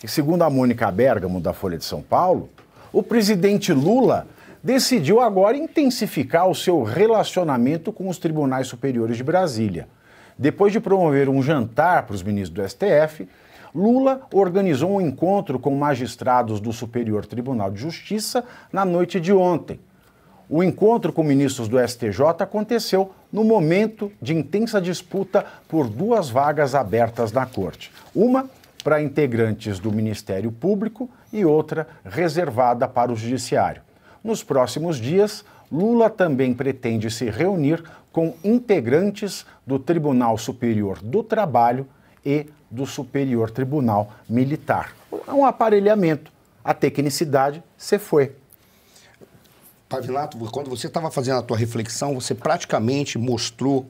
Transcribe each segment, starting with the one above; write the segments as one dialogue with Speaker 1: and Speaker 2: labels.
Speaker 1: segundo a Mônica Bergamo, da Folha de São Paulo, o presidente Lula decidiu agora intensificar o seu relacionamento com os tribunais superiores de Brasília. Depois de promover um jantar para os ministros do STF, Lula organizou um encontro com magistrados do Superior Tribunal de Justiça na noite de ontem. O encontro com ministros do STJ aconteceu no momento de intensa disputa por duas vagas abertas na Corte. Uma para integrantes do Ministério Público e outra reservada para o Judiciário. Nos próximos dias, Lula também pretende se reunir com integrantes do Tribunal Superior do Trabalho e do Superior Tribunal Militar. É um aparelhamento. A tecnicidade se foi.
Speaker 2: Pavinato, quando você estava fazendo a tua reflexão, você praticamente mostrou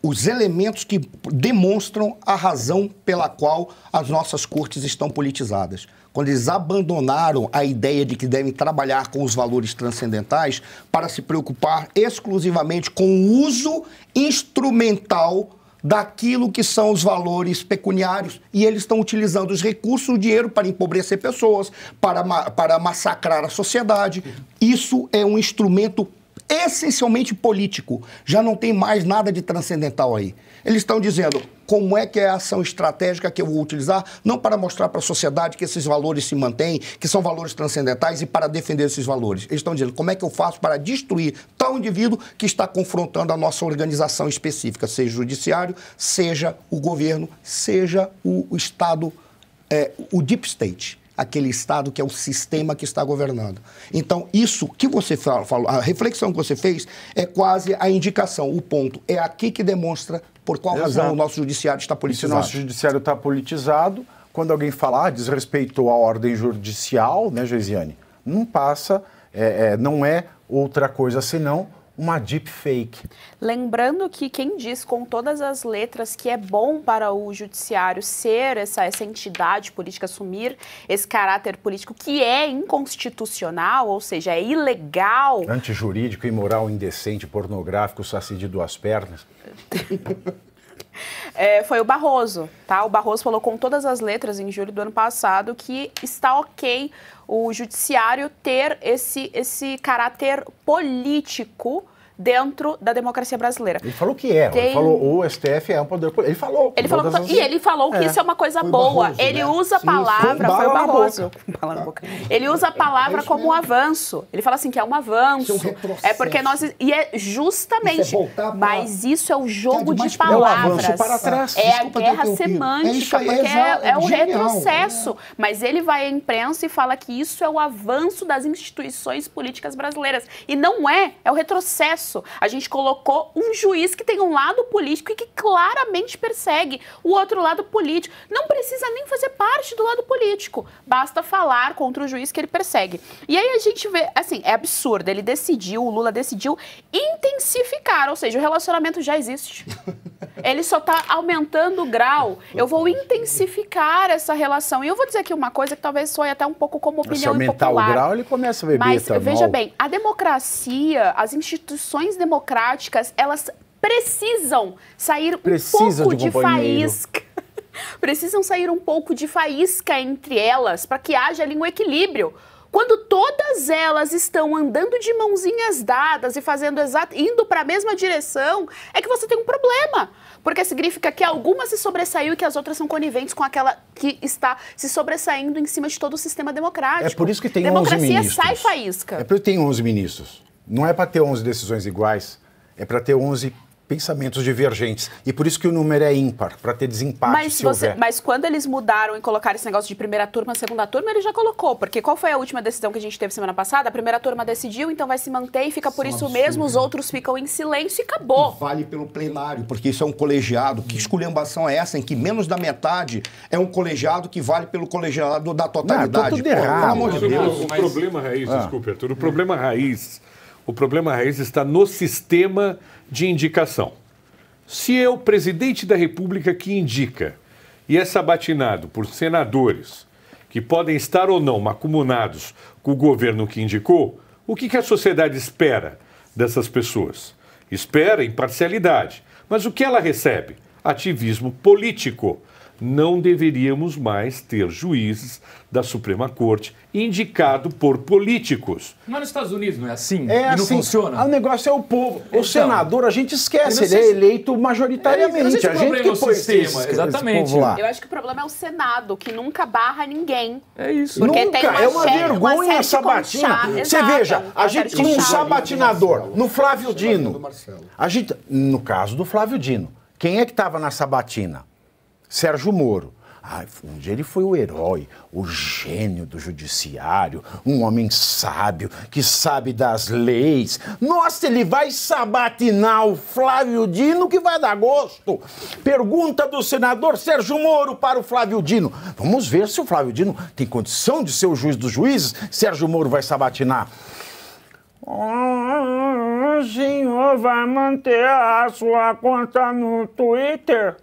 Speaker 2: os elementos que demonstram a razão pela qual as nossas cortes estão politizadas. Quando eles abandonaram a ideia de que devem trabalhar com os valores transcendentais para se preocupar exclusivamente com o uso instrumental daquilo que são os valores pecuniários, e eles estão utilizando os recursos, o dinheiro, para empobrecer pessoas, para massacrar a sociedade. Isso é um instrumento essencialmente político. Já não tem mais nada de transcendental aí. Eles estão dizendo como é que é a ação estratégica que eu vou utilizar, não para mostrar para a sociedade que esses valores se mantêm, que são valores transcendentais, e para defender esses valores. Eles estão dizendo como é que eu faço para destruir tal indivíduo que está confrontando a nossa organização específica, seja o judiciário, seja o governo, seja o Estado, o deep state. Aquele Estado que é o sistema que está governando. Então, isso que você falou, a reflexão que você fez é quase a indicação, o ponto. É aqui que demonstra por qual razão o nosso judiciário está politizado.
Speaker 1: Se o nosso judiciário está politizado, quando alguém fala, desrespeitou a ordem judicial, né, Geisiane, não passa, não é outra coisa senão uma deepfake.
Speaker 3: Lembrando que quem diz com todas as letras que é bom para o judiciário ser essa entidade política, assumir esse caráter político que é inconstitucional, ou seja, é ilegal.
Speaker 1: Antijurídico, imoral, indecente, pornográfico, saci de duas pernas.
Speaker 3: Foi o Barroso, tá? O Barroso falou com todas as letras em julho do ano passado que está ok o judiciário ter esse caráter político dentro da democracia brasileira.
Speaker 1: Ele falou que é. Ele falou o STF é um poder político. Ele falou.
Speaker 3: Ele falou que isso é uma coisa boa.
Speaker 2: Barroso,
Speaker 3: ele
Speaker 2: né?
Speaker 3: usa a palavra...
Speaker 1: Foi o Barroso.
Speaker 3: Ele usa a palavra como um avanço. Ele fala assim que é um avanço.
Speaker 2: Isso é um retrocesso.
Speaker 3: É porque nós... E é justamente...
Speaker 2: Isso é voltar pra...
Speaker 3: Mas isso é o jogo de
Speaker 1: É o
Speaker 3: palavras.
Speaker 1: avanço para trás.
Speaker 3: É a
Speaker 2: Desculpa
Speaker 3: guerra
Speaker 2: ter interrompido.
Speaker 3: semântica,
Speaker 2: Isso aí,
Speaker 3: porque é um
Speaker 2: genial.
Speaker 3: retrocesso. Mas ele vai à imprensa e fala que isso é o avanço das instituições políticas brasileiras. E não é o retrocesso. A gente colocou um juiz que tem um lado político e que claramente persegue o outro lado político. Não precisa nem fazer parte do lado político. Basta falar contra o juiz que ele persegue. E aí a gente vê, assim, é absurdo. O Lula decidiu intensificar, ou seja, o relacionamento já existe. Ele só está aumentando o grau. Eu vou intensificar essa relação. E eu vou dizer aqui uma coisa que talvez soe até um pouco como opinião impopular.
Speaker 1: Se aumentar o grau, ele começa a beber
Speaker 3: Mas,
Speaker 1: etanol.
Speaker 3: veja bem, a democracia, as instituições democráticas, elas precisam sair um pouco de faísca. Precisam sair um pouco de faísca entre elas para que haja ali um equilíbrio. Quando todas elas estão andando de mãozinhas dadas e fazendo indo para a mesma direção, é que você tem um problema. Porque significa que alguma se sobressaiu e que as outras são coniventes com aquela que está se sobressaindo em cima de todo o sistema democrático.
Speaker 1: É por isso que tem 11 ministros.
Speaker 3: Democracia sai faísca.
Speaker 1: É por isso que tem 11 ministros. Não é para ter 11 decisões iguais, é para ter 11 pensamentos divergentes. E por isso que o número é ímpar, para ter desempate,
Speaker 3: Mas quando eles mudaram e colocaram esse negócio de primeira turma, segunda turma, ele já colocou. Porque qual foi a última decisão que a gente teve semana passada? A primeira turma decidiu, então vai se manter e fica por isso mesmo. Os outros ficam em silêncio e acabou.
Speaker 2: E vale pelo plenário, porque isso é um colegiado. Que esculhambação é essa em que menos da metade é um colegiado que vale pelo colegiado da totalidade?
Speaker 1: Não, tudo errado.
Speaker 2: Pelo amor de Deus.
Speaker 4: O problema raiz, desculpe, Arthur, o problema raiz está no sistema de indicação. Se é o presidente da República que indica e é sabatinado por senadores que podem estar ou não macumunados com o governo que indicou, o que a sociedade espera dessas pessoas? Espera imparcialidade. Mas o que ela recebe? Ativismo político. não deveríamos mais ter juízes da Suprema Corte indicado por políticos.
Speaker 5: Mas nos Estados Unidos não é assim?
Speaker 1: É
Speaker 5: e não
Speaker 1: assim,
Speaker 5: funciona?
Speaker 1: o negócio é o povo.
Speaker 5: Então,
Speaker 1: o senador, a gente esquece,
Speaker 5: eu não
Speaker 1: ele
Speaker 5: sei
Speaker 1: é eleito majoritariamente.
Speaker 5: eu não sei se o
Speaker 1: a gente
Speaker 5: problema
Speaker 1: que
Speaker 5: é o
Speaker 1: põe
Speaker 5: sistema, exatamente.
Speaker 1: esse povo lá.
Speaker 3: Eu acho que o problema é o Senado, que nunca barra ninguém.
Speaker 5: É isso.
Speaker 3: Porque
Speaker 1: Nunca,
Speaker 3: tem uma
Speaker 1: é uma
Speaker 3: série-
Speaker 1: vergonha
Speaker 3: uma série
Speaker 1: a
Speaker 3: de
Speaker 1: sabatina.
Speaker 3: conchá-
Speaker 1: Você
Speaker 3: Exato,
Speaker 1: veja,
Speaker 3: uma
Speaker 1: a
Speaker 3: série
Speaker 1: gente
Speaker 3: de
Speaker 1: tinha um
Speaker 3: conchá.
Speaker 1: sabatinador no Flávio
Speaker 2: do
Speaker 1: Dino.
Speaker 2: Marcelo.
Speaker 1: A gente, no caso do Flávio Dino, quem é que estava na sabatina? Sérgio Moro. Um dia ele foi o herói, o gênio do judiciário, um homem sábio, que sabe das leis. Nossa, ele vai sabatinar o Flávio Dino, que vai dar gosto. Pergunta do senador Sérgio Moro para o Flávio Dino. Vamos ver se o Flávio Dino tem condição de ser o juiz dos juízes. Sérgio Moro vai sabatinar. O senhor vai manter a sua conta no Twitter?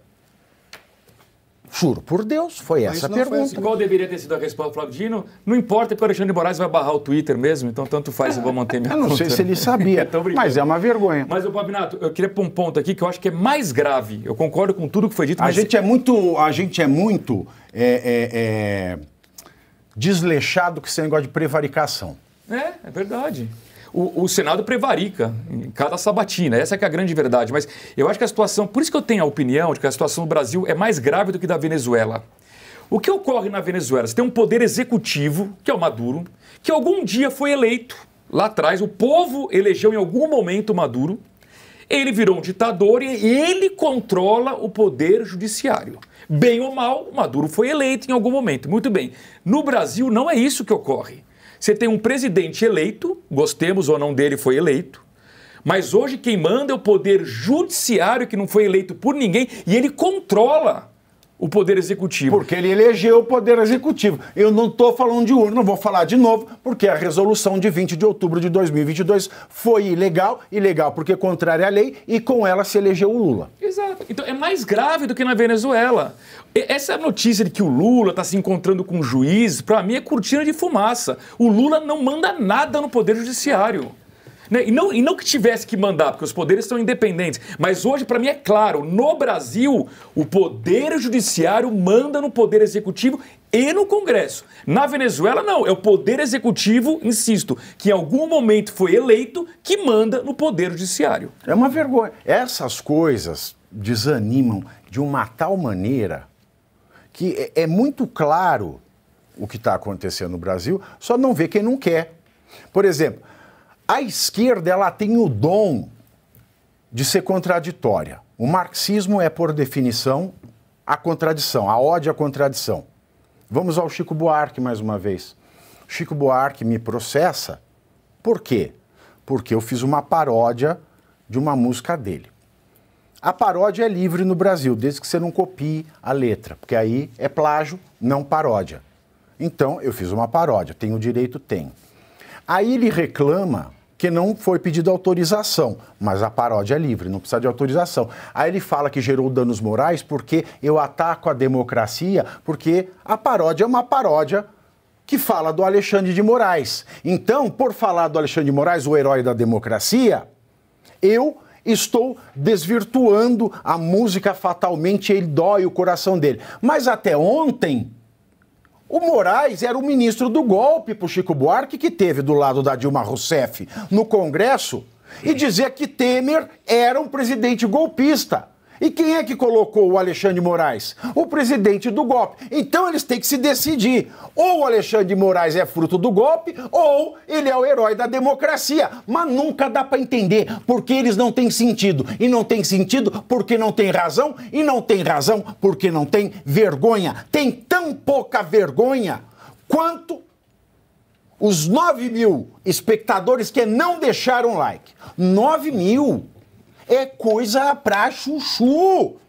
Speaker 1: Juro por Deus, foi essa a pergunta.
Speaker 5: Qual deveria ter sido a resposta do Flávio Dino? Não importa, porque o Alexandre de Moraes vai barrar o Twitter mesmo, então tanto faz, eu vou manter minha
Speaker 1: Eu não
Speaker 5: conta.
Speaker 1: sei se ele sabia, mas é uma vergonha.
Speaker 5: Mas, Pavinato, eu queria pôr um ponto aqui que eu acho que é mais grave. Eu concordo com tudo que foi dito,
Speaker 1: A
Speaker 5: mas...
Speaker 1: gente é muito desleixado com esse negócio de prevaricação.
Speaker 5: É verdade. O Senado prevarica em cada sabatina, essa que é a grande verdade. Mas eu acho que a situação, por isso que eu tenho a opinião de que a situação do Brasil é mais grave do que da Venezuela. O que ocorre na Venezuela? Você tem um poder executivo, que é o Maduro, que algum dia foi eleito. Lá atrás, o povo elegeu em algum momento o Maduro. Ele virou um ditador e ele controla o poder judiciário. Bem ou mal, o Maduro foi eleito em algum momento. Muito bem. No Brasil, não é isso que ocorre. Você tem um presidente eleito, gostemos ou não dele, foi eleito, mas hoje quem manda é o poder judiciário, que não foi eleito por ninguém, e ele controla o poder executivo.
Speaker 1: Porque ele elegeu o poder executivo. Eu não estou falando de urna, não vou falar de novo, porque a resolução de 20 de outubro de 2022 foi ilegal porque contrária à lei, e com ela se elegeu o Lula.
Speaker 5: Exato. Então é mais grave do que na Venezuela. Essa notícia de que o Lula está se encontrando com juízes, para mim é cortina de fumaça. O Lula não manda nada no poder judiciário. E não que tivesse que mandar, porque os poderes são independentes. Mas hoje, para mim, é claro, no Brasil, o poder judiciário manda no poder executivo e no Congresso. Na Venezuela, não. É o poder executivo, insisto, que em algum momento foi eleito, que manda no poder judiciário.
Speaker 1: É uma vergonha. Essas coisas desanimam de uma tal maneira que é muito claro o que está acontecendo no Brasil, só não vê quem não quer. Por exemplo, a esquerda, ela tem o dom de ser contraditória. O marxismo é, por definição, a contradição, a ode à contradição. Vamos ao Chico Buarque mais uma vez. Chico Buarque me processa. Por quê? Porque eu fiz uma paródia de uma música dele. A paródia é livre no Brasil, desde que você não copie a letra, porque aí é plágio, não paródia. Então, eu fiz uma paródia, tenho direito? Tenho. Aí ele reclama que não foi pedida autorização, mas a paródia é livre, não precisa de autorização. Aí ele fala que gerou danos morais porque eu ataco a democracia, porque a paródia é uma paródia que fala do Alexandre de Moraes. Então, por falar do Alexandre de Moraes, o herói da democracia, eu estou desvirtuando a música fatalmente, ele dói o coração dele. Mas até ontem, o Moraes era o ministro do golpe para o Chico Buarque, que teve do lado da Dilma Rousseff no Congresso, e dizia que Temer era um presidente golpista. E quem é que colocou o Alexandre de Moraes? O presidente do golpe. Então eles têm que se decidir. Ou o Alexandre de Moraes é fruto do golpe, ou ele é o herói da democracia. Mas nunca dá para entender, porque eles não têm sentido. E não tem sentido porque não tem razão, e não tem razão porque não tem vergonha. Tem tão pouca vergonha quanto os 9 mil espectadores que não deixaram like. 9 mil! É coisa pra chuchu.